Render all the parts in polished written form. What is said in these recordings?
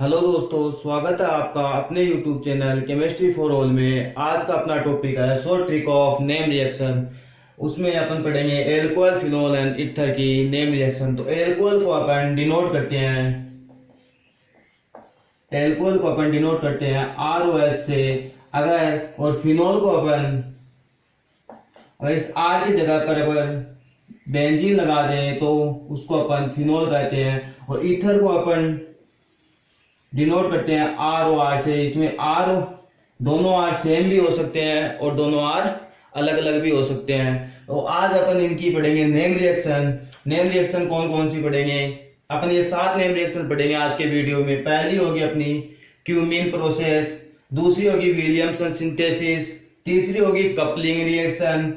Hello दोस्तों, स्वागत है आपका अपने YouTube channel chemistry for all में। आज का अपना टॉपिक है short trick of name reaction. उसमें अपन पढ़ेंगे एल्कोहल, फिनोल एंड ईथर की नेम रिएक्शन। तो एल्कोहल को अपन डिनोट करते हैं, ROH से। अगर और फिनोल को अपन अगर इस R की जगह पर अगर बेंजीन लगा दें तो उसको अपन फिनोल कहते हैं। और ईथर को अपन डिनोट करते हैं ROR से। इसमें R दोनों R सेम भी हो सकते हैं और दोनों R अलग अलग भी हो सकते हैं। तो आज अपन इनकी पढ़ेंगे नेम रिएक्शन। नेम रिएक्शन कौन कौन सी पढ़ेंगे अपन? ये 7 नेम रिएक्शन पढ़ेंगे आज के वीडियो में। पहली होगी अपनी क्यूमीन प्रोसेस, दूसरी होगी विलियमसन सिंथेसिस, तीसरी होगी कपलिंग रिएक्शन,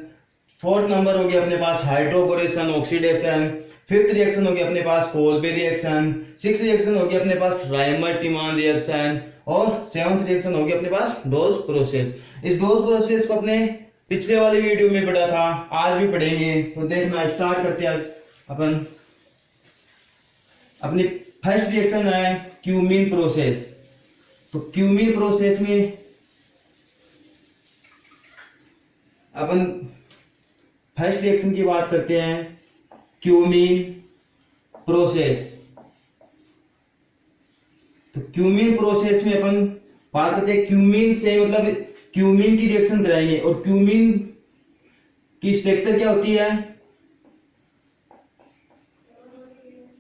फोर्थ नंबर होगी अपने पास हाइड्रोबोरेशन ऑक्सीडेशन, फिफ्थ रिएक्शन होगी अपने पास कोल्बे रिएक्शन, सिक्स रिएक्शन होगी अपने पास राइमर टिमान रिएक्शन और सेवंथ रिएक्शन होगी अपने पास डोज प्रोसेस। इस डोज प्रोसेस को अपने पिछले वाले वीडियो में पढ़ा था, आज भी पढ़ेंगे। तो देखना, स्टार्ट करते हैं आज अपन। अपनी फर्स्ट रिएक्शन है क्यूमीन प्रोसेस। तो क्यूमीन प्रोसेस में अपन फर्स्ट रिएक्शन की बात करते हैं, क्यूमीन प्रोसेस। तो क्यूमीन प्रोसेस में अपन बात करते हैं क्यूमीन से, मतलब क्यूमीन की रिएक्शन कराएंगे। और क्यूमीन की स्ट्रक्चर क्या होती है?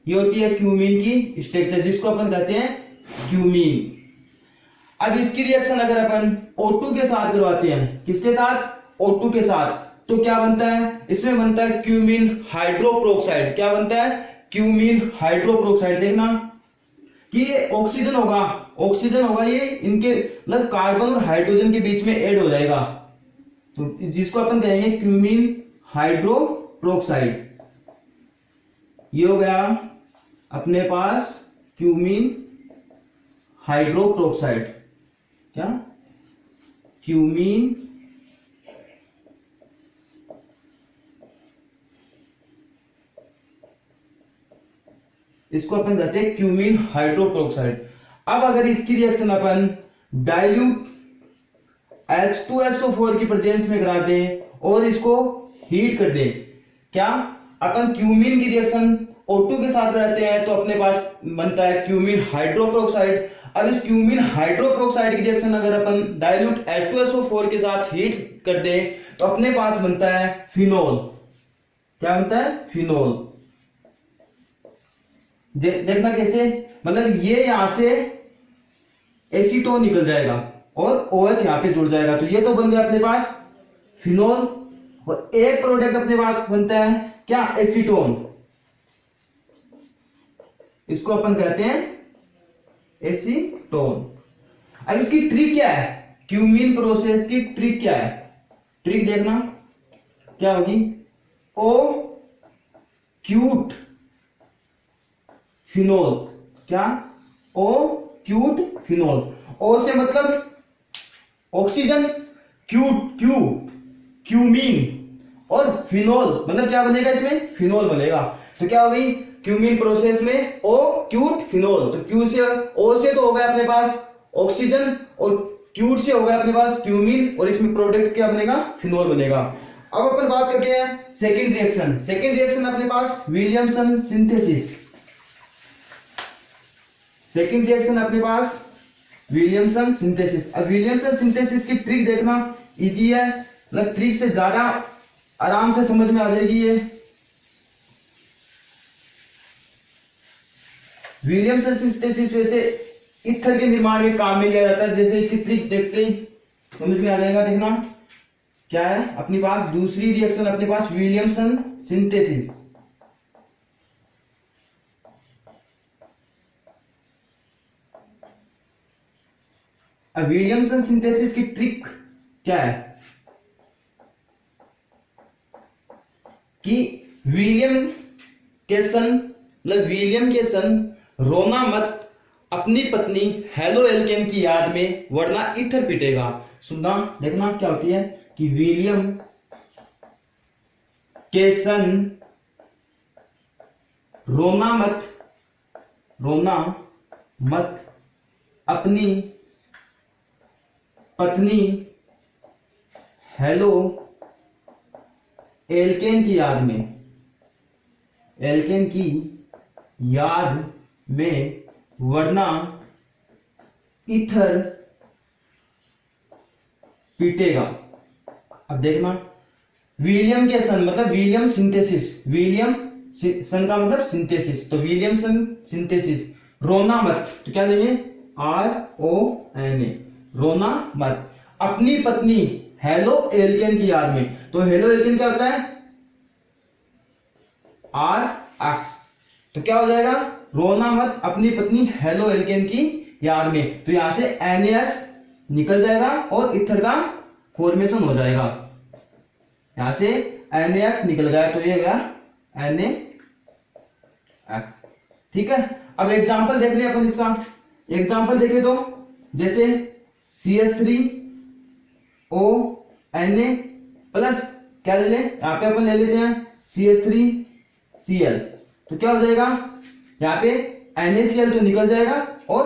ये होती है क्यूमीन की स्ट्रक्चर, जिसको अपन कहते हैं क्यूमीन। अब इसकी रिएक्शन अगर अपन O2 के साथ करवाते हैं, किसके साथ? O2 के साथ, तो क्या बनता है? इसमें बनता है क्यूमीन हाइड्रोप्रोक्साइड। क्या बनता है? क्यूमीन हाइड्रोप्रोक्साइड। देखना कि ये ऑक्सीजन होगा, ये इनके मतलब कार्बन और हाइड्रोजन के बीच में ऐड हो जाएगा, तो जिसको अपन कहेंगे क्यूमीन हाइड्रोप्रोक्साइड। ये हो गया अपने पास क्यूमीन हाइड्रोप्रोक्साइड। क्या? क्यूमीन इसको अपन कहते हैं क्यूमीन हाइड्रोप्रोक्साइड। अब अगर इसकी रिएक्शन अपन डाइल्यूट H2SO4 की प्रेजेंस में करा दें और इसको हीट कर दें, क्या अपन क्यूमीन की रिएक्शन O2 के साथ रहते हैं तो अपने पास बनता है क्यूमीन हाइड्रोप्रोक्साइड। अब इस क्यूमीन हाइड्रोप्रोक्साइड की रिएक्शन अगर अपन डाइल्यूट H2SO4 के साथ हीट कर दें तो अपने पास बनता है फिनोल। क्या बनता है? फिनोल। देखना कैसे, मतलब ये यहां से एसीटोन निकल जाएगा और OH यहां पे जुड़ जाएगा, तो ये तो बन गया अपने पास फिनोल। और एक प्रोडक्ट अपने पास बनता है क्या? एसीटोन। इसको अपन कहते हैं एसीटोन। अब इसकी ट्रिक क्या है? क्यूमीन प्रोसेस की ट्रिक क्या है? ट्रिक देखना क्या होगी? O cute phenol. क्या? O cute phenol. ओ से मतलब ऑक्सीजन, क्यूमीन, और फिनोल मतलब क्या बनेगा? इसमें फिनोल बनेगा। तो क्या हो गई क्यूमीन प्रोसेस में? ओ क्यूट फिनोल। तो क्यू से, ओ से तो हो गया अपने पास ऑक्सीजन और क्यूट से हो गया अपने पास क्यूमीन, और इसमें प्रोडक्ट क्या बनेगा? फिनोल बनेगा। अब अपन बात करते हैं सेकेंड रिएक्शन। सेकेंड रिएक्शन अपने पास विलियमसन सिंथेसिस। सेकेंड रिएक्शन अपने पास विलियमसन सिंथेसिस। अब विलियमसन सिंथेसिस की ट्रिक देखना, इजी है, मतलब ट्रिक से ज्यादा आराम से समझ में आ जाएगी ये। विलियमसन सिंथेसिस वैसे ईथर के निर्माण में काम में लिया जाता है। जैसे इसकी ट्रिक देखते ही समझ में आ जाएगा। देखना क्या है अपने पास दूसरी रिएक्शन, अपने पास विलियमसन सिंथेसिस। अब विलियमसन सिंथेसिस की ट्रिक क्या है कि विलियम के सन रोना मत अपनी पत्नी हेलो एल्केन की याद में, वरना ईथर पिटेगा। सुनना, देखना क्या होती है कि विलियम के सन रोना मत अपनी पत्नी हेलो एल्केन की याद में, एल्केन की याद में, वरना ईथर पीटेगा। अब देखना, विलियम के सन मतलब विलियम सिंथेसिस, विलियम सन का मतलब सिंथेसिस, तो विलियम सन सिंथेसिस, रोना मत, तो क्या लेंगे RONA, रोना मत, अपनी पत्नी हेलो एल्केन की याद में, तो हेलो एल्केन क्या होता है RX, तो क्या हो जाएगा रोना मत अपनी पत्नी हेलो एल्केन की याद में, तो यहां से NaS निकल जाएगा और इथर का फॉर्मेशन हो जाएगा, यहां से NaX निकल गया तो ये गया NaX। ठीक है, अब एग्जांपल देख लिया अपन इसका, एग्जांपल देखें तो जैसे CH3ONa प्लस क्या ले लें, यहां पे अपन ले लेते हैं CH3Cl, तो क्या हो जाएगा यहां पे NaCl तो निकल जाएगा और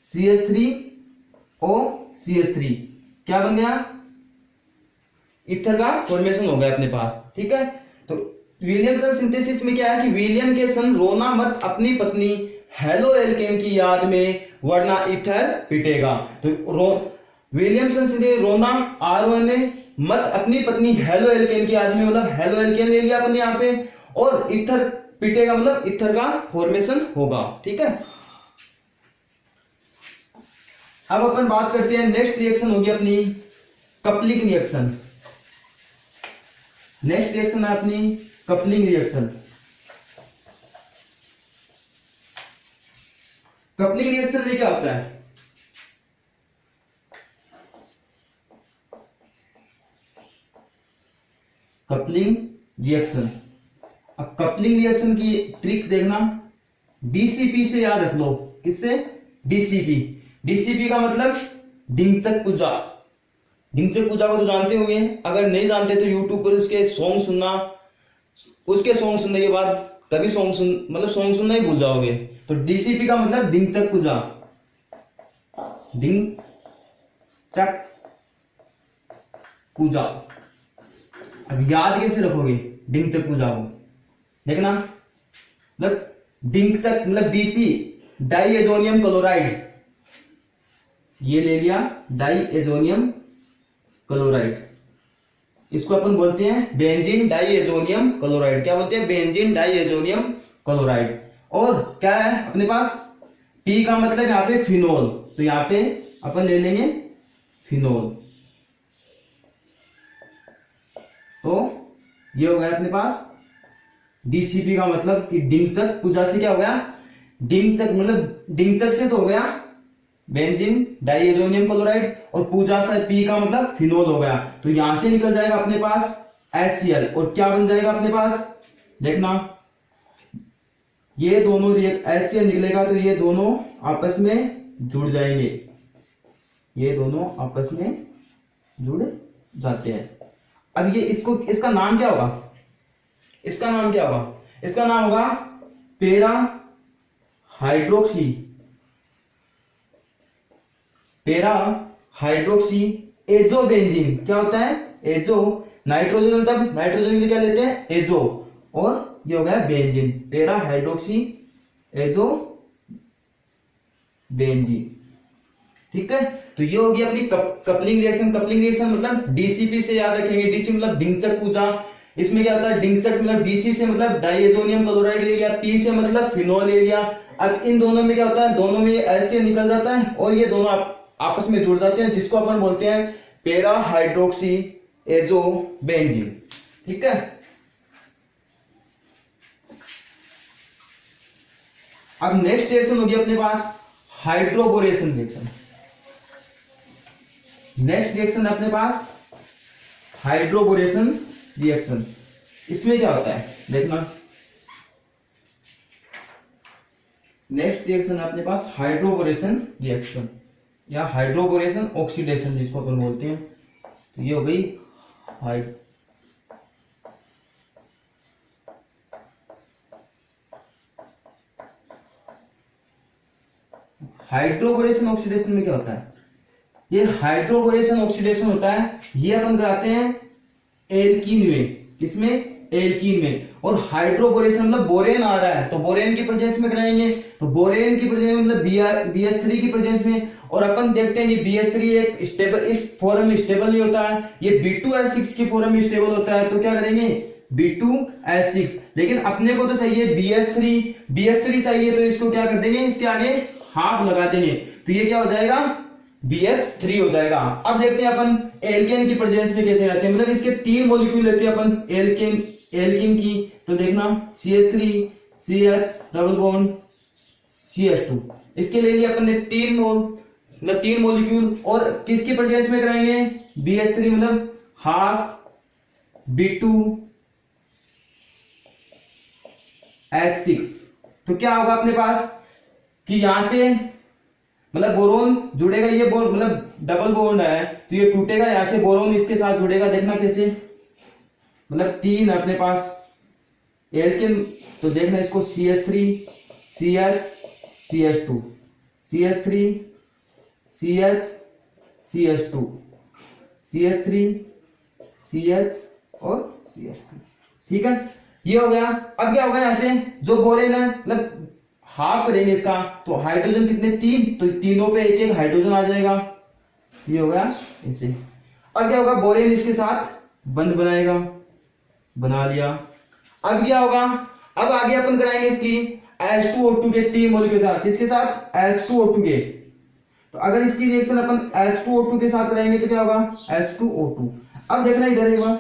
CH3OCH3 क्या बन गया, ईथर का फॉर्मेशन हो गया अपने पास। ठीक है, तो विलियमसन सिंथेसिस में क्या है कि विलियम के सन रोना मत अपनी पत्नी हेलो एल्केन की याद में, वरना ईथर पिटेगा, तो विलियमसन सिंथेसिस रोना RONA मत अपनी पत्नी हेलो एल्केन की याद में, मतलब हेलो एल्केन ले लिया अपन यहाँ पे, और ईथर पिटेगा मतलब ईथर का फॉर्मेशन होगा। ठीक है, अब अपन बात करते हैं, नेक्स्ट रिएक्शन होगी अपनी कपलिंग रिएक्शन, नेक्स्ट रिएक्शन है अपनी कपलिंग रिएक्शन। कपलिंग रिएक्शन में क्या होता है, कपलिंग रिएक्शन, अब कपलिंग रिएक्शन की ट्रिक देखना, DCP से याद रख लो, किससे DCP, DCP का मतलब डिंगचक पूजा, डिंगचक पूजा को तो जानते होंगे, अगर नहीं जानते तो यूट्यूब पर उसके सॉन्ग सुनना, उसके सॉन्ग सुनने के बाद कभी सॉन्ग सुन मतलब सॉन्ग सुनना ही भूल जाओगे, तो DCP का मतलब डिंगचक पूजा, डिंगचक पूजा। अब याद कैसे रखोगे डिंगचक पूजा को, देखना, मतलब डिंगचक मतलब DC डाइएजोनियम क्लोराइड, ये ले लिया डाइएजोनियम क्लोराइड, इसको अपन बोलते हैं बेंजीन डाइएजोनियम क्लोराइड, क्या बोलते हैं बेंजीन डाइएजोनियम क्लोराइड। और क्या है अपने पास, P का मतलब यहाँ पे फिनोल, तो यहाँ पे अपन ले लेंगे फिनोल, तो ये हो गया अपने पास DCP का मतलब कि डिंगचक पूजा से क्या हो गया, डिंगचक मतलब डिंगचक से तो हो गया बेंजीन डाइएजोनियम क्लोराइड, और पूजा से P का मतलब फिनोल हो गया, तो यहां से निकल जाएगा अपने पास HCl, और क्या बन जाएगा अपने पास, देखना ये दोनों HCl निकलेगा तो ये दोनों आपस में जुड़ जाएंगे, ये दोनों आपस में जुड़ जाते हैं। अब ये इसको, इसका नाम क्या होगा, इसका नाम क्या होगा, इसका नाम होगा पेरा हाइड्रोक्सी, पेरा हाइड्रोक्सी एजोबेंजीन, क्या होता है एजो, नाइट्रोजन तब नाइट्रोजन के लिए क्या लेते हैं एजो, और ये हो गया बेंजीन, पेरा हाइड्रोक्सी एजो बेंजीन। ठीक है, तो ये होगी अपनी कपलिंग रिएक्शन। कपलिंग रिएक्शन मतलब DCP से याद रखेंगे, DC मतलब डिंगचक पूजा, इसमें क्या होता है डिंगचक मतलब DC से मतलब डाइएजोनियम क्लोराइड ले लिया, P से मतलब फिनोल ले लिया, अब इन दोनों में क्या होता है, दोनों में ऐसे निकल जाता है और ये दोनों आपस में जुड़ जाते हैं, जिसको अपन बोलते हैं पेरा हाइड्रोक्सी एजोबेंजीन। ठीक है, अब नेक्स्ट रिएक्शन होगी अपने पास हाइड्रोबोरेशन रिएक्शन, नेक्स्ट रिएक्शन है अपने पास हाइड्रोबोरेशन रिएक्शन। इसमें क्या होता है देखना, नेक्स्ट रिएक्शन है अपने पास हाइड्रोबोरेशन रिएक्शन या हाइड्रोबोरेशन ऑक्सीडेशन जिसको अपन बोलते हैं, तो ये हो गई हाइड्रोबोरेशन ऑक्सीडेशन में क्या होता है, ये हाइड्रोबोरेशन ऑक्सीडेशन होता है, ये अपन कराते हैं एल्कीन में। किसमें? एल्कीन में। और हाइड्रोबोरेशन मतलब बोरेन आ रहा है तो बोरेन की प्रेजेंस में कराएंगे, तो बोरेन की प्रेजेंस में मतलब BS3 की प्रेजेंस में। और अपन देखते हैं कि BS3 एक स्टेबल, इस फॉर्म में स्टेबल नहीं होता है, ये B2S6 की फॉर्म में स्टेबल होता है, तो क्या करेंगे B2S6। लेकिन अपने को तो चाहिए BS3 चाहिए, तो इसको क्या कर देंगे, इसके आगे हाफ लगा देंगे, तो ये क्या हो जाएगा BH3 हो जाएगा। अब देखते हैं अपन एल्केन की प्रेजेंस में कैसे रहते हैं, मतलब इसके 3 मॉलिक्यूल लेते हैं अपन एल्केन की, तो देखना CH3 CH double bond CH2, इसके ले लिया अपन ने 3 मॉलिक्यूल, और किसकी प्रेजेंस में कराएंगे BH3 मतलब हाफ B2H6। तो क्या होगा अपने पास कि यहां से मतलब बोरोन जुड़ेगा, ये मतलब डबल बॉन्ड है तो ये टूटेगा, यहां से बोरोन इसके साथ जुड़ेगा, देखना कैसे, मतलब 3 है अपने पास एल्केन, तो देखना इसको CH3 CH CH2 CH3 CH CH2 CH3 CH और CH2, ठीक है, ये हो गया। अब क्या होगा, यहां से जो बोरेन है मतलब हाफ करेंगे इसका, तो हाइड्रोजन कितने 3, तो तीनों पे एक एक हाइड्रोजन आ जाएगा, ये हो गया ऐसे। अब क्या होगा, बोरेन इसके साथ बंध बनाएगा, बना लिया। अब क्या होगा, अब आगे अपन कराएंगे इसकी H2O2 के 3 मॉलिक्यूल के साथ, किसके साथ H2O2 के, तो अगर इसकी रिएक्शन अपन H2O2 के साथ कराएंगे तो क्या होगा H2O2। अब देखना इधर एक बार,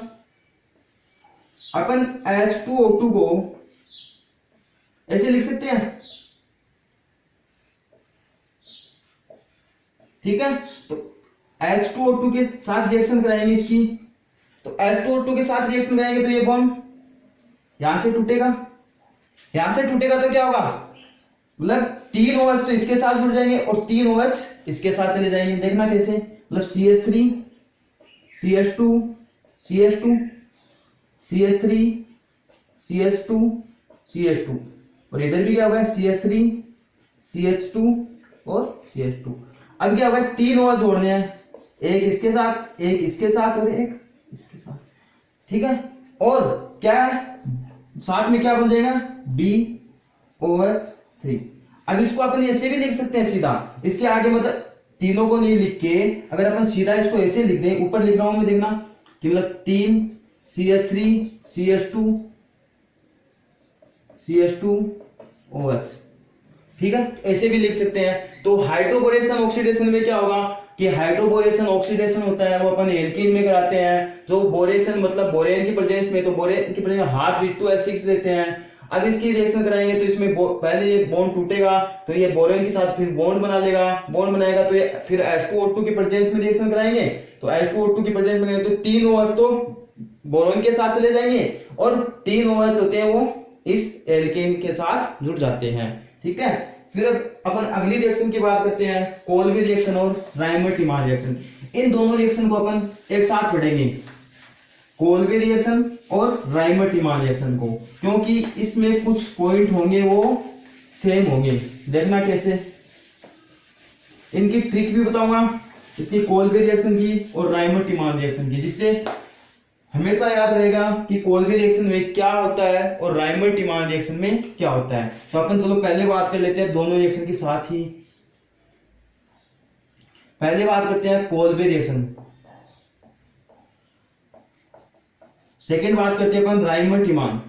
अपन H2O2 को ऐसे लिख सकते हैं, ठीक है, तो H2O2 के साथ रिएक्शन कराएंगे इसकी, तो H2O2 के साथ रिएक्शन कराएंगे तो ये बॉन्ड यहां से टूटेगा, यहां से टूटेगा तो क्या होगा, मतलब 3 OH तो इसके साथ जुड़ जाएंगे और 3 OH इसके साथ चले जाएंगे, देखना कैसे, मतलब CH3 CH2 CH2 CH3 CH2 CH2, और इधर भी क्या होगा CH3 CH2 और CH2। अब क्या होगा, 3 OH जोड़ने हैं, एक इसके साथ एक इसके साथ और एक इसके साथ, ठीक है, और क्या है साथ में क्या बन जाएगा BOH3। अब इसको अपन ऐसे भी लिख सकते हैं सीधा, इसके आगे मतलब तीनों को नहीं लिख के अगर अपन सीधा इसको ऐसे लिख दें, ऊपर लिख रहा हूं मैं, देखना कि मतलब 3 CH3 CH2 CH2 OH, ठीक है, ऐसे भी लिख सकते हैं। तो हाइड्रोबोरेशन ऑक्सीडेशन में क्या होगा कि हाइड्रोबोरेशन ऑक्सीडेशन होता है वो अपन एल्कीन में कराते हैं, जो बोरेशन मतलब बोरेन की प्रेजेंस में, तो बोरेन की प्रेजेंस हाफ B2S6 देते हैं। अब इसकी रिएक्शन कराएंगे तो इसमें पहले ये बॉन्ड टूटेगा, तो ये बोरेन के साथ फिर बॉन्ड बना लेगा, बॉन्ड बनाएगा तो ये फिर H2O2 की प्रेजेंस में रिएक्शन कराएंगे, तो H2O2 की प्रेजेंस में तो 3 OH तो बोरोन के साथ चले जाएंगे और 3 OH होते हैं वो इस एल्केन के साथ जुड़ जाते हैं, ठीक है। फिर अपन अगली रिएक्शन की बात करते हैं, कोल्बी रिएक्शन और राइमर-टिमान रिएक्शन। इन दोनों रिएक्शन को अपन एक साथ पढ़ेंगे, कोल्बी रिएक्शन और राइमर-टिमान रिएक्शन को, क्योंकि इसमें कुछ पॉइंट होंगे वो सेम होंगे, देखना कैसे, इनकी ट्रिक भी बताऊंगा, इसकी कोल्बी रिएक्शन की और राइमर-टिमान रिएक्शन की, जिससे हमेशा याद रहेगा कि कोल्बी रिएक्शन में क्या होता है और राइमर-टिमान रिएक्शन में क्या होता है। तो अपन चलो पहले बात कर लेते हैं दोनों रिएक्शन के साथ ही। पहले बात करते हैं कोल्बी रिएक्शन, सेकेंड बात करते हैं अपन राइमर-टिमान।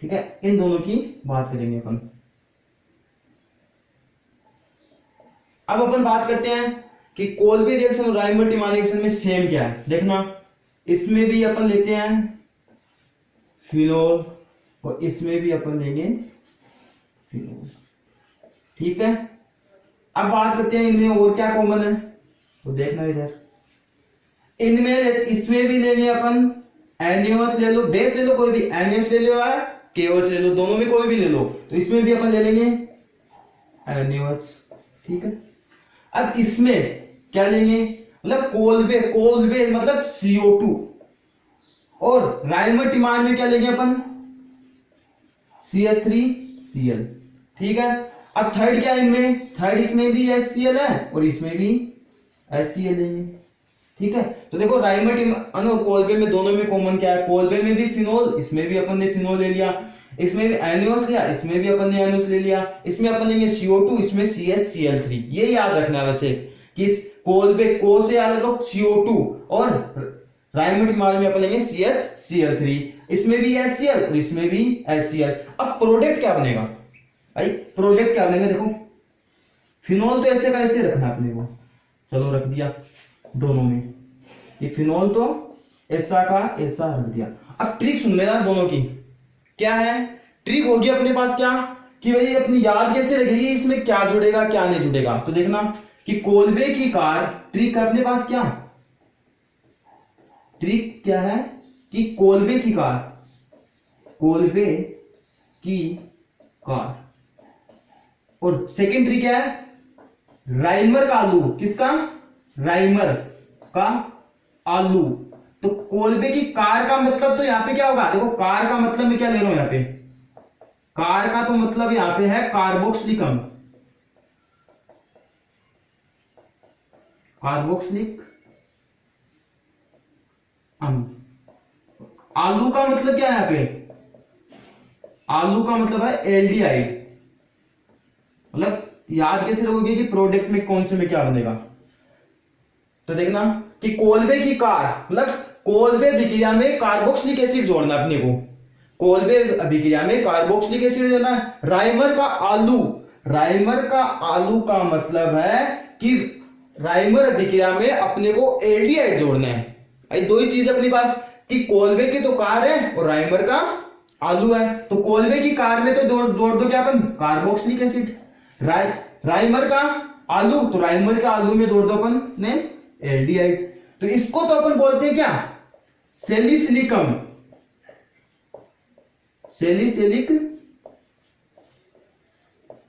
ठीक है, इन दोनों की बात करेंगे अपन। अब अपन बात करते हैं कि कोल्बी रिएक्शन और राइमर-टिमान रिएक्शन में सेम क्या है। देखना, इसमें भी अपन लेते हैं फिनोल और इसमें भी अपन लेंगे फिनोल, ठीक है। अब बात करते हैं इनमें और क्या कॉमन है, तो देखना इधर, इनमें इसमें भी लेंगे अपन NaOH ले लो, बेस ले लो, कोई भी NaOH ले लो या KOH ले लो, दोनों में कोई भी ले लो, तो इसमें भी अपन ले लेंगे NaOH, ठीक है। अब इसमें क्या लेंगे, मतलब कोलबे, कोलबे मतलब CO2। और राइमर में क्या लेंगे अपन, CH3Cl। ठीक है, अब थर्ड क्या है इनमें, थर्ड इसमें भी HCl है और इसमें भी HCl है। ठीक है, तो देखो राइमर और कोलबे में दोनों में कॉमन क्या है, कोलबे में भी फिनोल, इसमें भी अपन ने फिनोल ले लिया, इसमें भी एनियोस लिया, इसमें भी अपन ने एनियोस ले लिया, इसमें अपन लेंगे CO2, इसमें CHCl3। ये याद रखना है वैसे कि इस कोलबे को से याद रखो CO2 और राइमर में अपन लेंगे CHCl3, इसमें भी HCl और इसमें भी HCl। अब प्रोडक्ट क्या बनेगा भाई, प्रोडक्ट क्या बनेगा, देखो फिनोल तो ऐसे का ऐसे रखना अपने को, चलो रख दिया दोनों में, ये फिनोल तो ऐसा का ऐसा रख दिया। अब ट्रिक सुन लेना दोनों की, क्या है ट्रिक होगी अपने पास क्या, कि भाई अपनी याद कैसे रखेगी, इसमें क्या जुड़ेगा क्या नहीं जुड़ेगा। तो देखना कि कोलबे की कार, ट्रिक अपने पास क्या, ट्रिक क्या है कि कोलबे की कार, कोलबे की कार। और सेकंड ट्रिक क्या है, राइमर का आलू, किसका, राइमर का आलू। तो कोलबे की कार का मतलब तो यहां पे क्या होगा, देखो कार का मतलब मैं क्या ले रहा हूं यहां पे, कार का तो मतलब यहां पे है कार्बोक्सिलिक अम्ल, कार्बोक्सिलिक अम्ल। आलू का मतलब क्या है यहां पे, आलू का मतलब है एल्डिहाइड। मतलब याद कैसे रखोगे कि प्रोडक्ट में कौन से में क्या बनेगा। तो देखना कि कोलबे की कार मतलब कोलबे अभिक्रिया में कार्बोक्सिलिक एसिड जोड़ना अपने को, कोलबे अभिक्रिया में कार्बोक्सिलिक एसिड जोड़ना है। राइमर का आलू, राइमर का आलू का मतलब है कि राइमर अभिक्रिया में अपने को एल्डिहाइड जोड़ना है। भाई दो ही चीज अपने पास कि कोलबे की तो कार है और राइमर का आलू है, तो कोलबे की कार में तो जोड़ दो क्या अपन, कार्बोक्सिलिक एसिड। राइमर का आलू, तो राइमर का आलू में जोड़ दो अपन ने एल्डिहाइड। तो इसको तो अपन बोलते हैं क्या, सैलिसिलिक अम्ल, सैलिसिलिक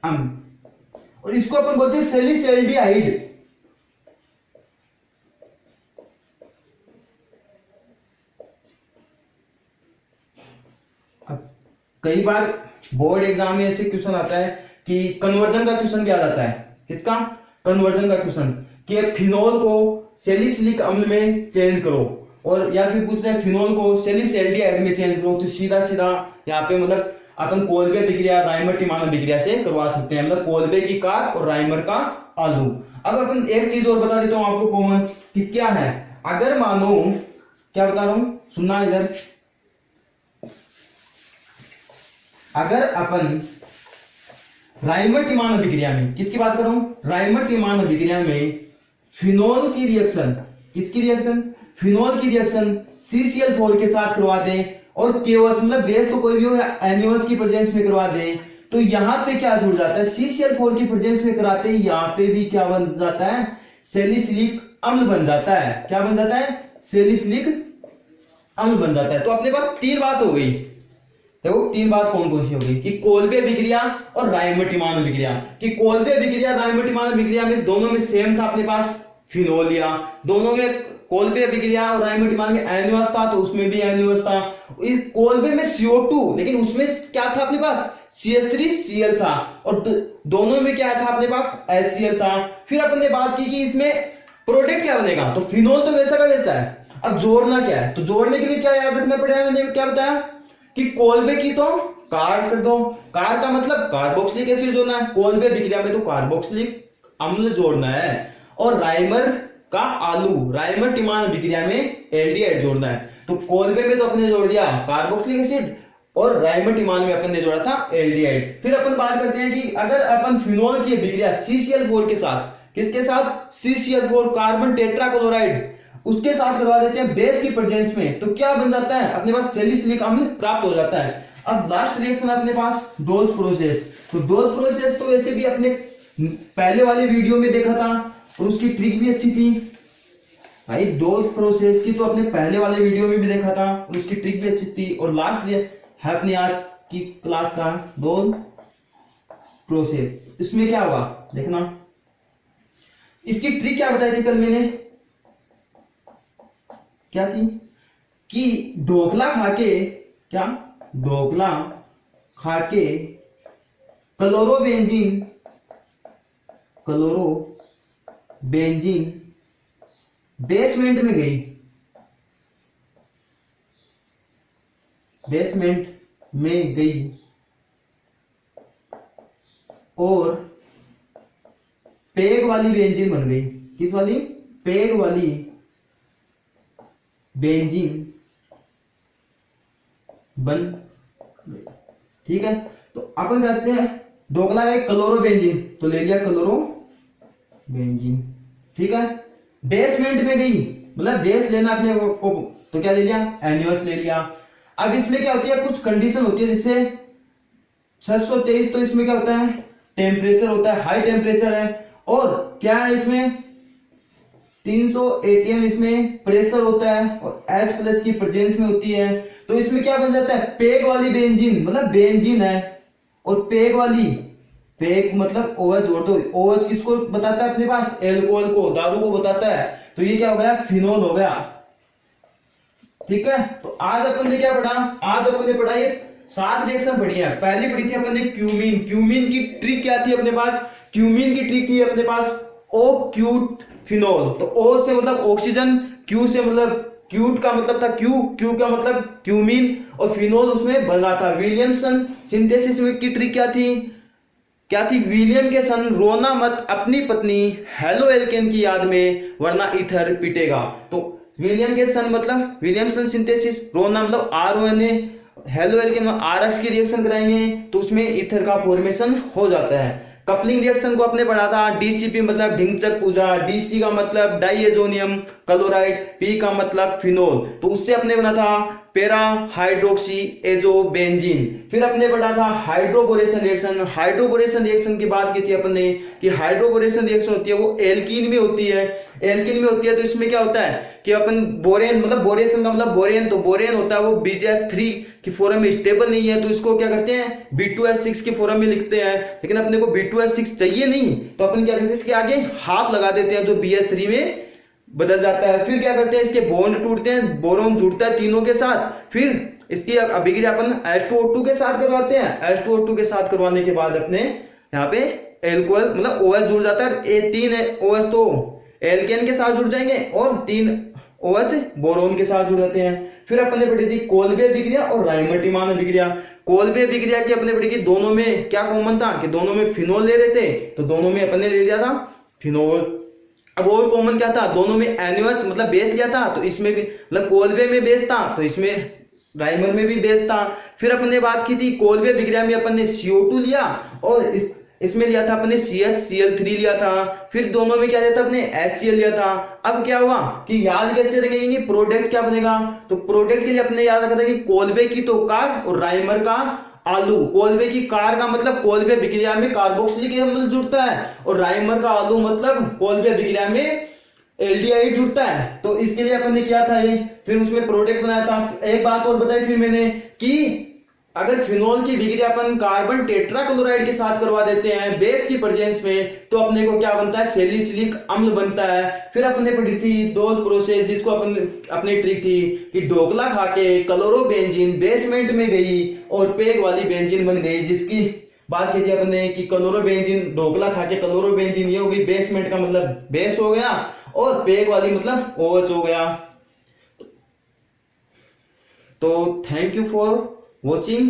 अम्ल, और इसको अपन बोलते हैं सैलिसएल्डिहाइड। कई बार बोर्ड एग्जाम में ऐसे क्वेश्चन आता है कि कन्वर्जन का क्वेश्चन भी आ जाता है, किसका, कन्वर्जन का क्वेश्चन, कि फिनोल को सैलिसिलिक अम्ल में चेंज करो, और या फिर पूछ रहे हैं फिनोल को सैलिसएल्डिहाइड में चेंज करो। तो सीधा सीधा यहाँ पे मतलब अपन कोलबे अभिक्रिया राइमर टिमान अभिक्रिया से करवा सकते हैं, मतलब कोलबे की कार और राइमर का आलू। अब अपन एक चीज और बता देता हूं आपको कॉमन, कि क्या है, अगर मानो, क्या बता रहा हूं सुनना इधर, अगर अपन राइमर टिमान अभिक्रिया में, किसकी बात कर रहा हूं, राइमर टिमान अभिक्रिया में फिनोल की रिएक्शन, किसकी रिएक्शन, फिनोल की रिएक्शन CCl4 के साथ करवा दें, और केवल मतलब बेस तो कोई भी हो एनिमल्स की प्रेजेंस में करवा दें, तो यहां पे क्या जुड़ जाता है, CCl4 की प्रेजेंस में कराते ही यहां पे भी क्या बन जाता है, सैलिसिलिक अम्ल बन जाता है। क्या बन जाता है, सैलिसिलिक अम्ल बन जाता है। तो अपने पास तीन बात हो गई, देखो तीन बात कौन कौन सी हो गई, कि कोलबे अभिक्रिया और राइमर टिमान अभिक्रिया, कि कोलबे अभिक्रिया राइमर टिमान अभिक्रिया में दोनों में सेम था अपने पास फिनोल लिया, दोनों में कोलबे अभिक्रिया और राइमर टिमान में एनियोस था तो उसमें भी एनियोस था, इस कोलबे में CO2 लेकिन उसमें क्या था अपने पास, CH3Cl था, और दोनों में क्या था अपने पास, HCl था। फिर अपन ने बात की कि इसमें प्रोडक्ट क्या बनेगा, तो फिनोल तो वैसा का वैसा है, अब जोड़ना क्या है, तो जोड़ने के लिए क्या याद रखना पड़ेगा, मैंने क्या बताया कि कोलबे की तो कार कर दो, कार का मतलब कार्बोक्सिलिक एसिड जोड़ना है, कोलबे अभिक्रिया में तो कार्बोक्सिलिक अम्ल जोड़ना है, और राइमर का आलू राइमर टिमान अभिक्रिया में एल्डिहाइड जोड़ना है। तो कोलबे में तो अपने जोड़ दिया कार्बोक्सिलिक एसिड, और राइमर टिमान में अपन ने जोड़ा था एल्डिहाइड। फिर अपन बात करते हैं कि अगर अपन फिनोल की अभिक्रिया CCl4 के साथ, किसके साथ, CCl4 कार्बन टेट्राक्लोराइड, उसके साथ करवा देते हैं बेस की प्रेजेंस में, तो क्या बन जाता है, अपने पास सैलिसिलिक अम्ल प्राप्त हो जाता है। अब लास्ट रिएक्शन अपने पास डोज प्रोसेस, तो डोज प्रोसेस तो वैसे भी अपने पहले वाले वीडियो में देखा था और उसकी ट्रिक भी अच्छी थी भाई, डोज प्रोसेस की तो अपने पहले वाले वीडियो में भी देखा था और उसकी ट्रिक भी अच्छी थी। और लास्ट है अपनी आज की क्लास का डोज प्रोसेस, इसमें क्या होगा देखना, इसकी ट्रिक क्या बताई थी कल मैंने, क्या थी कि ढोकला खाके, क्या ढोकला खाके क्लोरोबेंजीन बेसमेंट में गई, बेसमेंट में गई और पेग वाली बेंजीन बन गई। किस वाली? पेग वाली बेंजीन बन गई। ठीक है, तो अपन कहते हैं ढोकला का क्लोरोबेंजीन, तो ले लिया क्लोरोबेंजीन। ठीक है, बेसमेंट में गई, मतलब बेस लेना अपने को, तो क्या ले लिया? NaOH ले लिया। अब इसमें क्या होती है, कुछ कंडीशन होती है, जिससे 623, तो इसमें क्या होता है? टेम्परेचर होता है, हाई टेम्परेचर है। और क्या है इसमें? 300 atm इसमें प्रेशर होता है और H+ की प्रेजेंस में होती है। तो इसमें क्या बन जाता है? पेग वाली बेंजीन, मतलब बेंजीन है और पेग वाली, पेग मतलब OH जोड़ दो। OH किसको बताता है अपने पास? एल्कोहल को, दारू को बताता है। तो ये क्या हो गया? फिनोल हो गया। ठीक है, तो आज अपन ने क्या पढ़ा? आज अपन ने पढ़ा ये 7 रिएक्शन पढ़ी है। पहली पढ़ी थी अपन ने क्यूमीन। क्यूमीन की ट्रिक क्या थी अपने पास? क्यूमीन की ट्रिक थी अपने पास O क्यूट फिनोल। तो O से मतलब ऑक्सीजन, Q से मतलब क्यूट का मतलब था Q का मतलब क्यूमीन, और फिनोल उसमें बन रहा था। विलियमसन सिंथेसिस में की ट्रिक क्या थी? विलियम के सन, रोना मत अपनी पत्नी हेलो एल्केन की याद में, वरना ईथर पिटेगा। तो विलियम के सन मतलब विलियमसन सिंथेसिस, रोना मतलब RONA, हेलो एल्केन RX की रिएक्शन कराएंगे तो उसमें ईथर का फॉर्मेशन हो जाता है। कपलिंग रिएक्शन को आपने पढ़ा था, DCP मतलब ढिंचक पूजा, DC का मतलब डाइएजोनियम क्लोराइड, P का मतलब फिनोल, तो उससे अपने बना था पेरा हाइड्रोक्सी एजोबेंजीन। फिर अपने पढ़ा था हाइड्रोबोरेशन रिएक्शन। हाइड्रोबोरेशन रिएक्शन की बात की थी अपन ने कि हाइड्रोबोरेशन रिएक्शन होती है वो एल्कीन में होती है। एल्कीन में होती है तो इसमें क्या होता है कि अपन बोरेन, मतलब बोरेशन का मतलब बोरेन, तो बोरेन होता है वो BTS3 की फॉर्म में स्टेबल नहीं है, तो इसको क्या करते हैं? B2S6 की फॉर्म में लिखते हैं। लेकिन अपने को B2S6 चाहिए नहीं, तो अपन क्या करते हैं? इसके आगे हाफ लगा देते हैं जो BS3 में बदल जाता है। फिर क्या करते हैं? इसके बॉन्ड टूटते हैं, बोरोन जुड़ता है तीनों के साथ। फिर इसकी अभिक्रिया अपन H2O2 के साथ करवाते हैं। H2O2 के साथ करवाने के बाद अपने यहाँ पे एल्कोहल मतलब OH जुड़ जाता है। 3 OH तो एल्केन के साथ जुड़ जाएंगे और 3 OH बोरोन के साथ जुड़ जाते हैं। फिर अपने पढ़ी थी कोल्बे अभिक्रिया और राइमर्टिमान अभिक्रिया। कोल्बे अभिक्रिया की अपने पढ़ी कि दोनों में क्या कॉमन था कि दोनों में फिनोल ले रहे थे, तो दोनों में अपने ले लिया था फिनोल। अब और कॉमन क्या था? दोनों में NaOH मतलब बेस लिया था, तो इसमें भी मतलब कोल्बे में बेस था तो इसमें राइमर में भी बेस था। फिर अपन ने बात की थी कोल्बे अभिक्रिया में अपन ने CO2 लिया और इसमें लिया था अपने CH-Cl3 लिया था। फिर दोनों में क्या लिया था? अपने HCl लिया था। अब क्या हुआ कि याद कैसे रखेंगे? प्रोडक्ट क्या बनेगा? तो प्रोडक्ट के लिए अपने याद रखा था कि कोल्बे की तो कार और राइमर का आलू। कोल्बे की कार का मतलब कोल्बे अभिक्रिया में कार्बोक्सिलिक अम्ल जुड़ता है, और राइमर का आलू मतलब कोल्बे अभिक्रिया में एल्डिहाइड जुड़ता है। तो इसके लिए अपन ने किया था ये, फिर उसमें प्रोडक्ट बनाया था। एक बात और बताई फिर मैंने कि अगर फिनोल की अभिक्रिया अपन कार्बन टेट्राक्लोराइड के साथ करवा देते हैं बेस की प्रेजेंस में, तो अपने को क्या बनता है? सैलिसिलिक अम्ल बनता है। फिर अपने पढ़ी थी डोज प्रोसेस, जिसको अपन अपनी ट्रिक थी कि ढोकला खाके क्लोरोबेंजीन बेसमेंट में गई और पेग वाली बेंजीन बन गई, जिसकी बात की थी अपने कि क्लोरोबेंजीन, ढोकला खाके क्लोरोबेंजीन ये हो गई, बेसमेंट का मतलब बेस हो गया और पेग वाली मतलब OH हो गया। तो थैंक यू फॉर watching